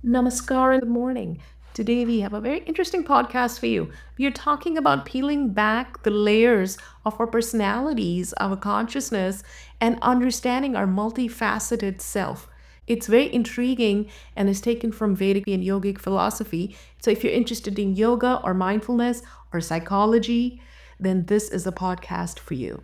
Namaskar and good morning. Today we have a very interesting podcast for you. We are talking about peeling back the layers of our personalities, our consciousness, and understanding our multifaceted self. It's very intriguing and is taken from Vedic and yogic philosophy. So if you're interested in yoga or mindfulness or psychology, then this is a podcast for you.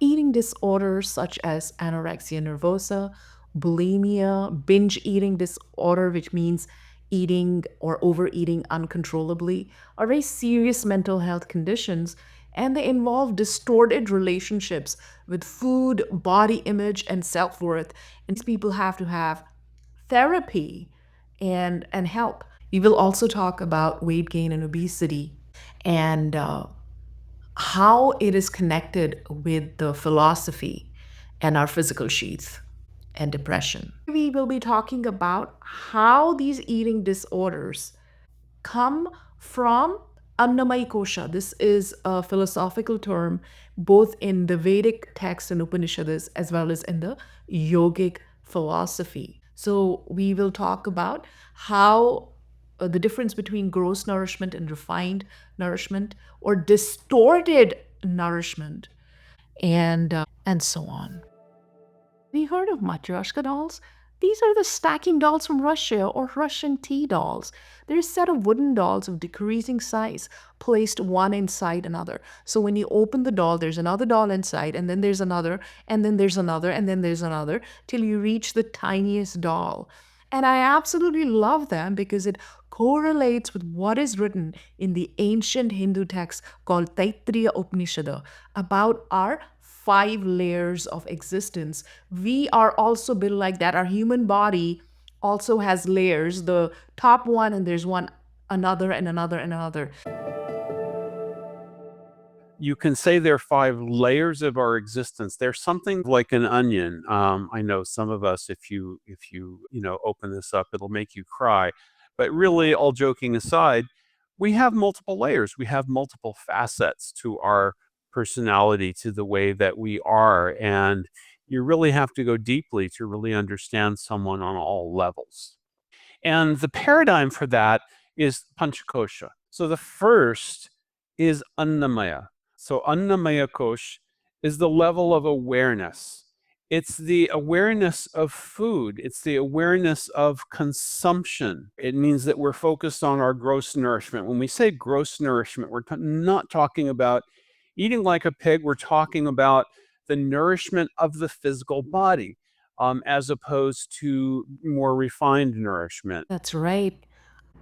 Eating disorders such as anorexia nervosa, bulimia, binge eating disorder, which means eating or overeating uncontrollably, are very serious mental health conditions, and they involve distorted relationships with food, body image, and self worth. And these people have to have therapy and help. We will also talk about weight gain and obesity and how it is connected with the philosophy and our physical sheath and depression. We will be talking about how these eating disorders come from Annamaya Kosha. This is a philosophical term both in the Vedic texts and Upanishads as well as in the yogic philosophy. So we will talk about how the difference between gross nourishment and refined nourishment or distorted nourishment and so on. Have you heard of Matryoshka dolls? These are the stacking dolls from Russia or Russian tea dolls. They're a set of wooden dolls of decreasing size, placed one inside another. So when you open the doll, there's another doll inside, and then there's another, and then there's another, and then there's another, till you reach the tiniest doll. And I absolutely love them because it correlates with what is written in the ancient Hindu text called Taittiriya Upanishada about our five layers of existence. We are also built like that. Our human body also has layers. The top one, and there's one, another, and another, and another. You can say there are 5 layers of our existence. They're something like an onion. I know some of us, if you open this up, it'll make you cry. But really, all joking aside, we have multiple layers. We have multiple facets to our personality, to the way that we are. And you really have to go deeply to really understand someone on all levels. And the paradigm for that is Panchakosha. So the first is Annamaya. So Annamaya Kosh is the level of awareness. It's the awareness of food. It's the awareness of consumption. It means that we're focused on our gross nourishment. When we say gross nourishment, we're not talking about eating like a pig. We're talking about the nourishment of the physical body, as opposed to more refined nourishment. That's right.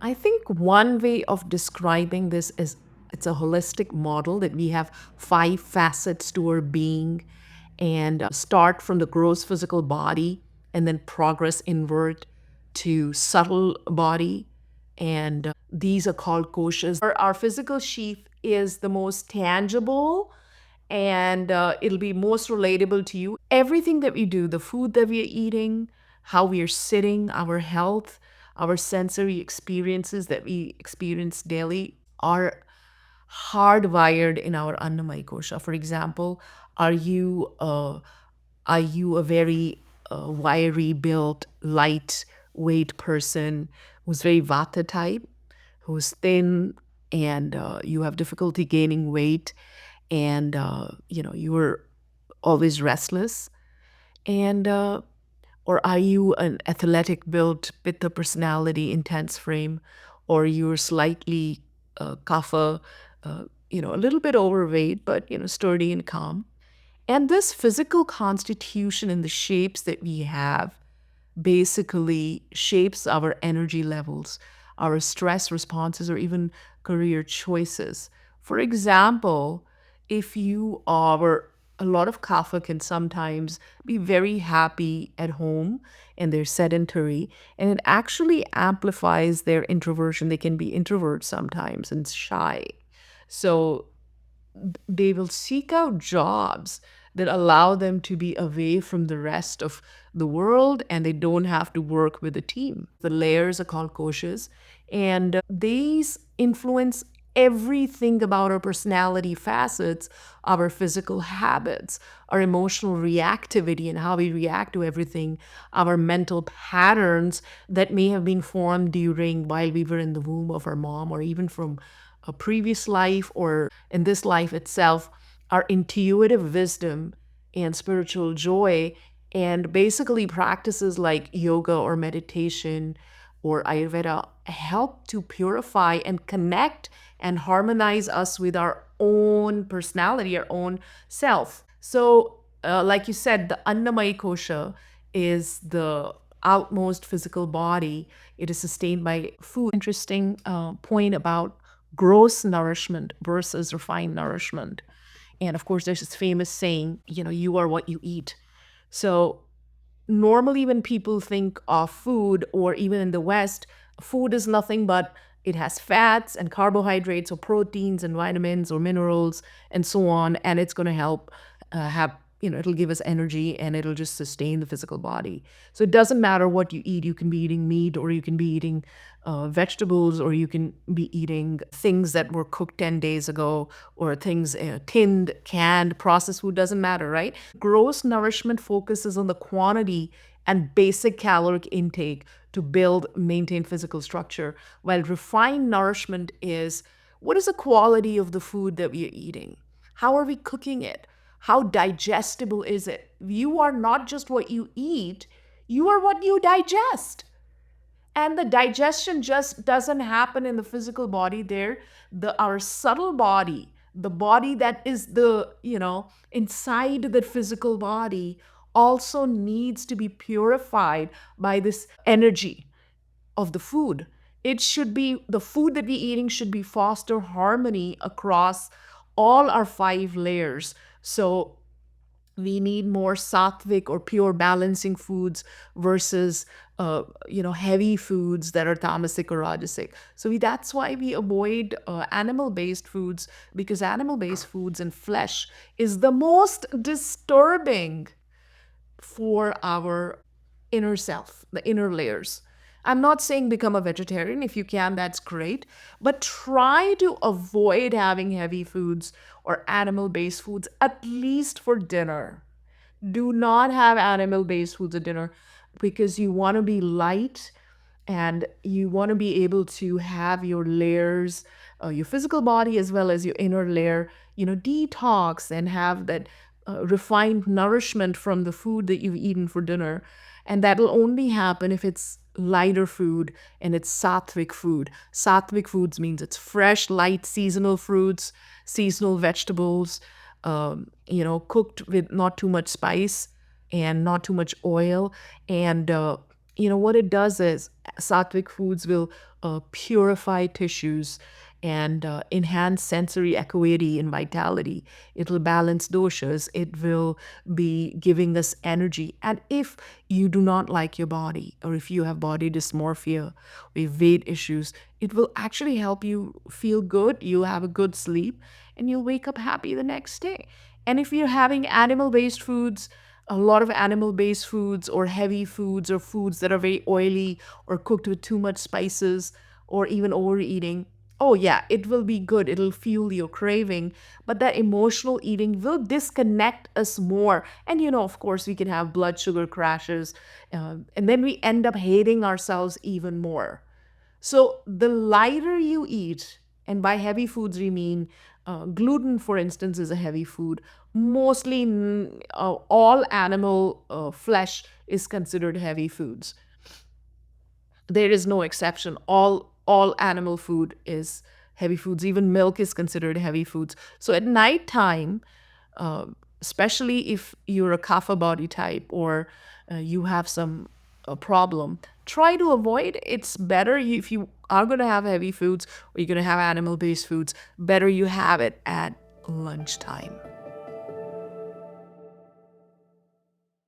I think one way of describing this is it's a holistic model that we have five facets to our being and start from the gross physical body and then progress inward to subtle body. And these are called koshas. Our physical sheath is the most tangible and it'll be most relatable to you. Everything that we do, the food that we are eating, how we are sitting, our health, our sensory experiences that we experience daily are hardwired in our Annamaya Kosha. For example, are you are you a very wiry built, lightweight person who's very Vata type, who's thin, and you have difficulty gaining weight, and you are always restless, and or are you an athletic built pitta personality, intense frame, or you're slightly kapha, a little bit overweight, but sturdy and calm. And this physical constitution and the shapes that we have basically shapes our energy levels, our stress responses, or even career choices. For example, if you are a lot of kapha can sometimes be very happy at home and they're sedentary, and it actually amplifies their introversion. They can be introverts sometimes and shy. So they will seek out jobs that allow them to be away from the rest of the world and they don't have to work with a team. The layers are called koshas, and these influence everything about our personality facets, our physical habits, our emotional reactivity and how we react to everything, our mental patterns that may have been formed during while we were in the womb of our mom, or even from a previous life or in this life itself, our intuitive wisdom and spiritual joy, and basically practices like yoga or meditation or Ayurveda help to purify and connect and harmonize us with our own personality, our own self. So, like you said, the Annamaya kosha is the outmost physical body. It is sustained by food. Interesting point about gross nourishment versus refined nourishment. And of course, there's this famous saying, you are what you eat. So, normally when people think of food, or even in the West, food is nothing but it has fats and carbohydrates or proteins and vitamins or minerals and so on, and it's going to help have, it'll give us energy and it'll just sustain the physical body. So it doesn't matter what you eat. You can be eating meat, or you can be eating vegetables, or you can be eating things that were cooked 10 days ago, or things tinned, canned, processed food, doesn't matter, right? Gross nourishment focuses on the quantity and basic caloric intake to build, maintain physical structure, while refined nourishment is what is the quality of the food that we are eating? How are we cooking it? How digestible is it? You are not just what you eat, you are what you digest. And the digestion just doesn't happen in the physical body there. Our subtle body, the body that is inside the physical body, also needs to be purified by this energy of the food. It should be, the food that we're eating should be foster harmony across all our five layers. So we need more sattvic or pure balancing foods versus heavy foods that are tamasic or rajasic. So that's why we avoid animal based foods, because animal based foods and flesh is the most disturbing for our inner self, the inner layers. I'm not saying become a vegetarian. If you can, that's great. But try to avoid having heavy foods or animal based foods, at least for dinner. Do not have animal based foods at dinner, because you want to be light and you want to be able to have your layers, your physical body as well as your inner layer, detox and have that refined nourishment from the food that you've eaten for dinner. And that'll only happen if it's lighter food and it's sattvic food. Sattvic foods means it's fresh, light, seasonal fruits, seasonal vegetables, cooked with not too much spice and not too much oil. And, what it does is sattvic foods will purify tissues and enhance sensory acuity and vitality. It will balance doshas. It will be giving us energy. And if you do not like your body, or if you have body dysmorphia, with weight issues, it will actually help you feel good. You'll have a good sleep and you'll wake up happy the next day. And if you're having animal based foods, a lot of animal based foods or heavy foods or foods that are very oily or cooked with too much spices or even overeating, oh yeah, it will be good. It'll fuel your craving. But that emotional eating will disconnect us more. And of course, we can have blood sugar crashes. And then we end up hating ourselves even more. So the lighter you eat, and by heavy foods we mean gluten, for instance, is a heavy food. Mostly all animal flesh is considered heavy foods. There is no exception. All animal food is heavy foods. Even milk is considered heavy foods. So at nighttime, uh, especially if you're a kapha body type, or you have some problem, try to avoid. It's better if you are going to have heavy foods or you're going to have animal based foods, better you have it at lunchtime.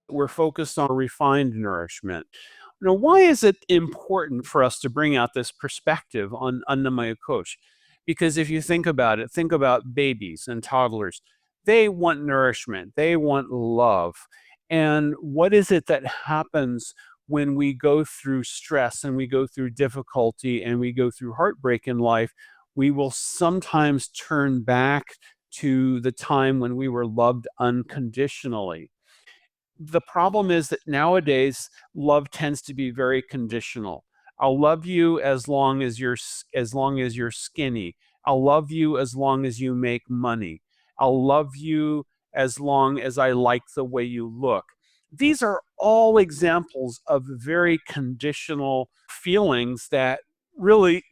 We're focused on refined nourishment. Why is it important for us to bring out this perspective on Annamaya Kosh? Because if you think about it, think about babies and toddlers. They want nourishment, they want love. And what is it that happens when we go through stress and we go through difficulty and we go through heartbreak in life? we will sometimes turn back to the time when we were loved unconditionally. The problem is that nowadays love tends to be very conditional. I'll love you as long as as long as you're skinny. I'll love you as long as you make money. I'll love you as long as I like the way you look. These are all examples of very conditional feelings that really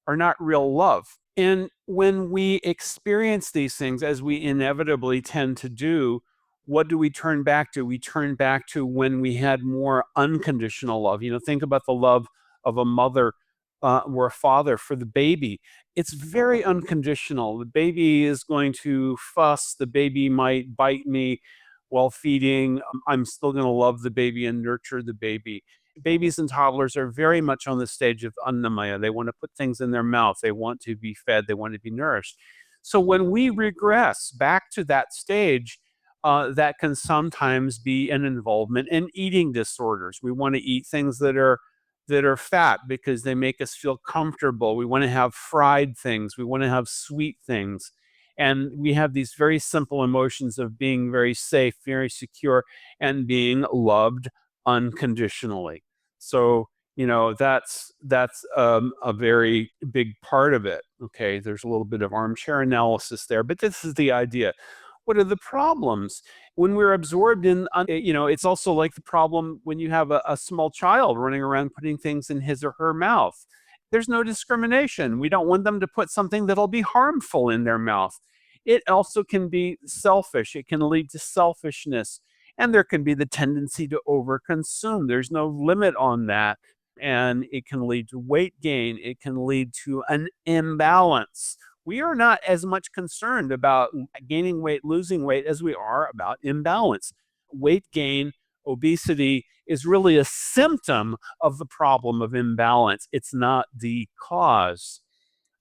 are not real love. And when we experience these things, as we inevitably tend to do, what do we turn back to? We turn back to when we had more unconditional love. Think about the love of a mother or a father for the baby. It's very unconditional. The baby is going to fuss, the baby might bite me while feeding. I'm still going to love the baby and nurture the baby. Babies and toddlers are very much on the stage of annamaya. They want to put things in their mouth. They want to be fed. They want to be nourished. So when we regress back to that stage, that can sometimes be an involvement in eating disorders. We want to eat things that are fat because they make us feel comfortable. We want to have fried things. We want to have sweet things. And we have these very simple emotions of being very safe, very secure, and being loved unconditionally. So, that's a very big part of it. Okay, there's a little bit of armchair analysis there, but this is the idea. What are the problems when we're absorbed in? It's also like the problem when you have a small child running around putting things in his or her mouth. There's no discrimination. We don't want them to put something that'll be harmful in their mouth. It also can be selfish. It can lead to selfishness, and there can be the tendency to overconsume. There's no limit on that. And it can lead to weight gain. It can lead to an imbalance. We are not as much concerned about gaining weight, losing weight as we are about imbalance. Weight gain, obesity is really a symptom of the problem of imbalance. It's not the cause.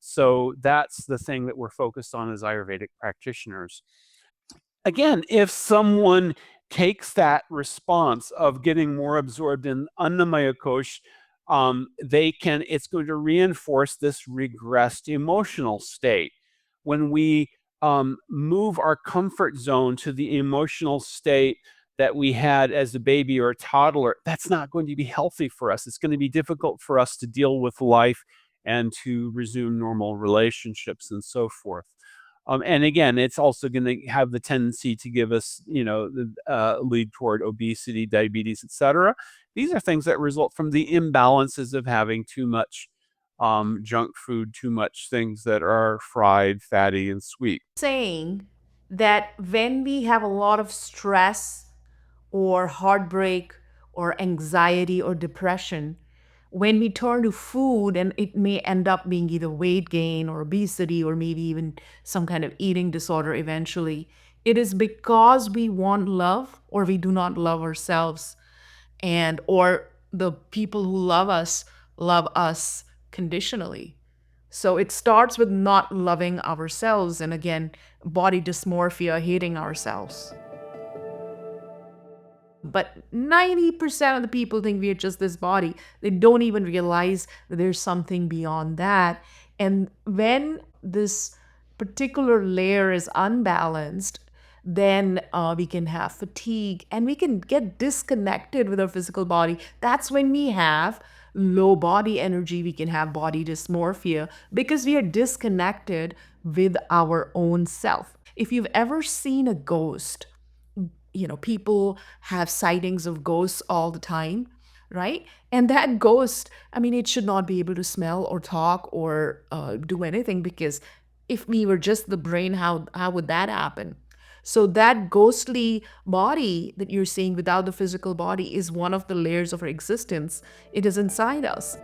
So that's the thing that we're focused on as Ayurvedic practitioners. Again, if someone takes that response of getting more absorbed in Annamaya Kosh, it's going to reinforce this regressed emotional state. When we move our comfort zone to the emotional state that we had as a baby or a toddler, that's not going to be healthy for us. It's going to be difficult for us to deal with life and to resume normal relationships and so forth. And again, it's also going to have the tendency to give us, lead toward obesity, diabetes, etc. These are things that result from the imbalances of having too much junk food, too much things that are fried, fatty, and sweet. Saying that when we have a lot of stress or heartbreak or anxiety or depression, when we turn to food, and it may end up being either weight gain or obesity or maybe even some kind of eating disorder eventually, it is because we want love or we do not love ourselves, and or the people who love us conditionally. So it starts with not loving ourselves, and again, body dysmorphia, hating ourselves. But 90% of the people think we are just this body. They don't even realize that there's something beyond that. And when this particular layer is unbalanced, then we can have fatigue and we can get disconnected with our physical body. That's when we have low body energy, we can have body dysmorphia because we are disconnected with our own self. If you've ever seen a ghost, people have sightings of ghosts all the time, right? And that ghost, I mean, it should not be able to smell or talk or do anything, because if we were just the brain, how would that happen? So that ghostly body that you're seeing without the physical body is one of the layers of our existence. It is inside us.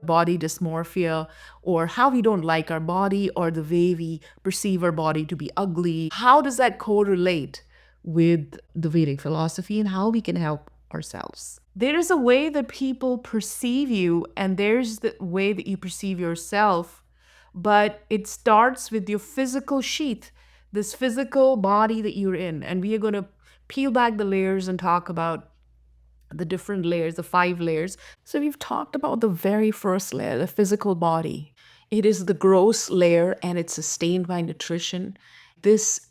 Body dysmorphia, or how we don't like our body, or the way we perceive our body to be ugly. How does that correlate with the Vedic philosophy and how we can help ourselves? There is a way that people perceive you, and there's the way that you perceive yourself, but it starts with your physical sheath, this physical body that you're in. And we are going to peel back the layers and talk about the different layers, the 5 layers. So we've talked about the very first layer, the physical body. It is the gross layer and it's sustained by nutrition. This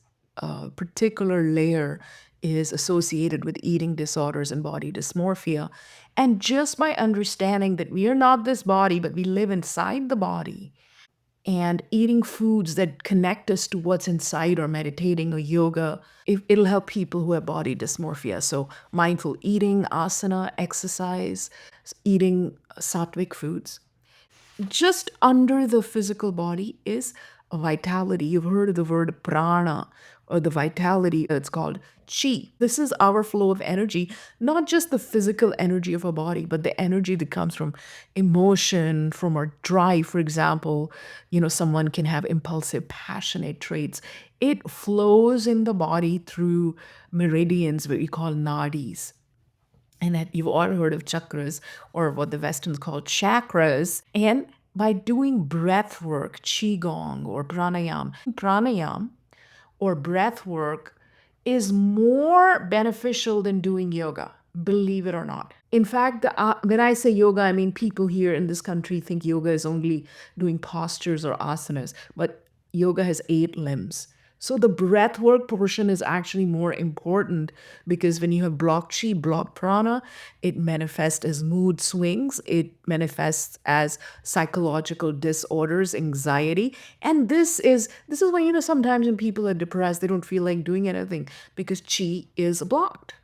particular layer is associated with eating disorders and body dysmorphia. And just by understanding that we are not this body, but we live inside the body, and eating foods that connect us to what's inside, or meditating or yoga, it'll help people who have body dysmorphia. So mindful eating, asana, exercise, eating sattvic foods. Just under the physical body is a vitality. You've heard of the word prana, or the vitality. It's called chi. This is our flow of energy, not just the physical energy of our body, but the energy that comes from emotion, from our drive. For example, someone can have impulsive, passionate traits. It flows in the body through meridians, what we call nadis. And that you've all heard of chakras, or what the Westerns call chakras. And by doing breath work, qigong or pranayam or breath work is more beneficial than doing yoga, believe it or not. In fact, when I say yoga, I mean people here in this country think yoga is only doing postures or asanas, but yoga has 8 limbs. So the breath work portion is actually more important, because when you have blocked chi, blocked prana, it manifests as mood swings, it manifests as psychological disorders, anxiety. And this is why, sometimes when people are depressed, they don't feel like doing anything, because chi is blocked,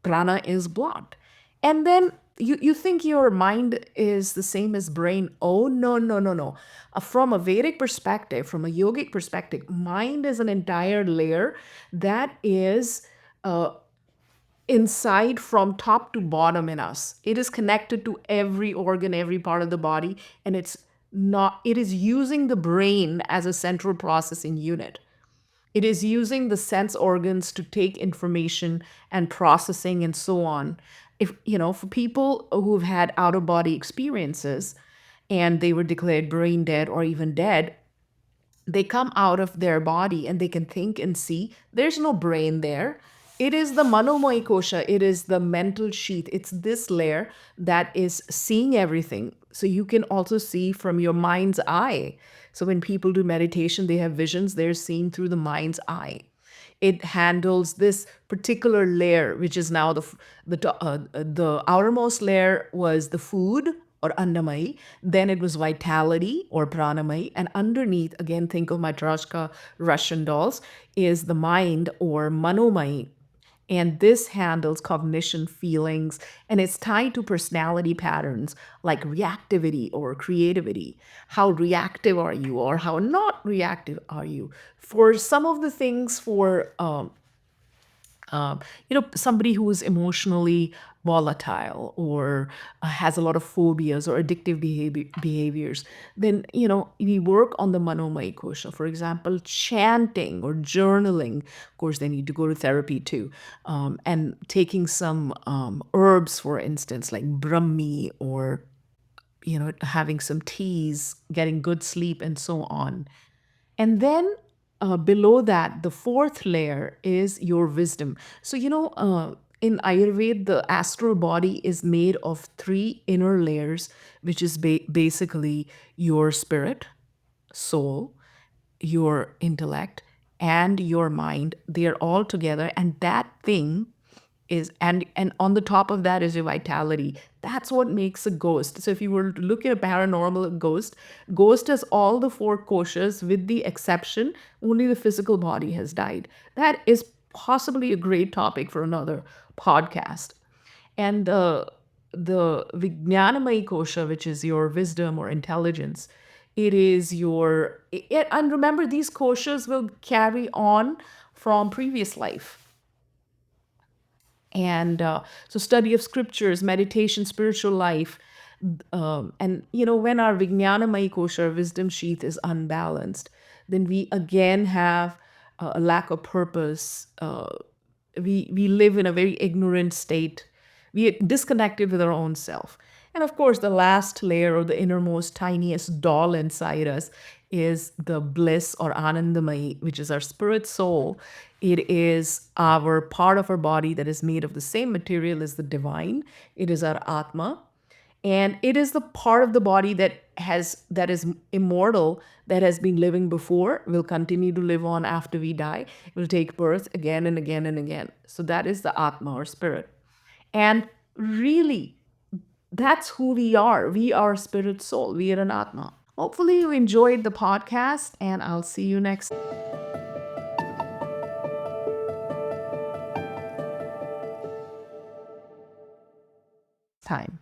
prana is blocked. And then you think your mind is the same as brain. Oh, no, no, no, no. From a Vedic perspective, from a yogic perspective, mind is an entire layer that is inside from top to bottom in us. It is connected to every organ, every part of the body, and it is using the brain as a central processing unit. It is using the sense organs to take information and processing and so on. If, for people who've had out of body experiences and they were declared brain dead or even dead, they come out of their body and they can think and see. There's no brain there. It is the manomoy kosha, it is the mental sheath. It's this layer that is seeing everything. So you can also see from your mind's eye. So when people do meditation, they have visions, they're seeing through the mind's eye. It handles this particular layer, which is now the outermost layer was the food, or annamai. Then it was vitality, or pranamai. And underneath, again, think of my Trashka Russian dolls, is the mind, or manomai. And this handles cognition, feelings, and it's tied to personality patterns like reactivity or creativity. How reactive are you, or how not reactive are you? For some of the things, for somebody who is emotionally volatile, or has a lot of phobias or addictive behaviors, then, we work on the manomai kosha. For example, chanting or journaling. Of course, they need to go to therapy too. And taking some herbs, for instance, like brahmi, or having some teas, getting good sleep, and so on. And then below that, the fourth layer is your wisdom. So, in Ayurveda, the astral body is made of 3 inner layers, which is basically your spirit, soul, your intellect, and your mind. They are all together, and that thing is, and on the top of that is your vitality. That's what makes a ghost. So if you were to look at a paranormal ghost has all the 4 koshas, with the exception only the physical body has died. That is possibly a great topic for another podcast. And the Vijnanamai kosha, which is your wisdom or intelligence, it is and remember, these koshas will carry on from previous life. And so study of scriptures, meditation, spiritual life. And when our Vijnanamai kosha, wisdom sheath, is unbalanced, then we again have a lack of purpose. We live in a very ignorant state. We are disconnected with our own self. And of course, the last layer, or the innermost, tiniest doll inside us, is the bliss or anandamai, which is our spirit soul. It is our part of our body that is made of the same material as the divine. It is our atma, and it is the part of the body that is immortal, that has been living before, will continue to live on after we die, will take birth again and again and again. So that is the atma, or spirit. And really, that's who we are. We are spirit soul. We are an atma. Hopefully you enjoyed the podcast, and I'll see you next time.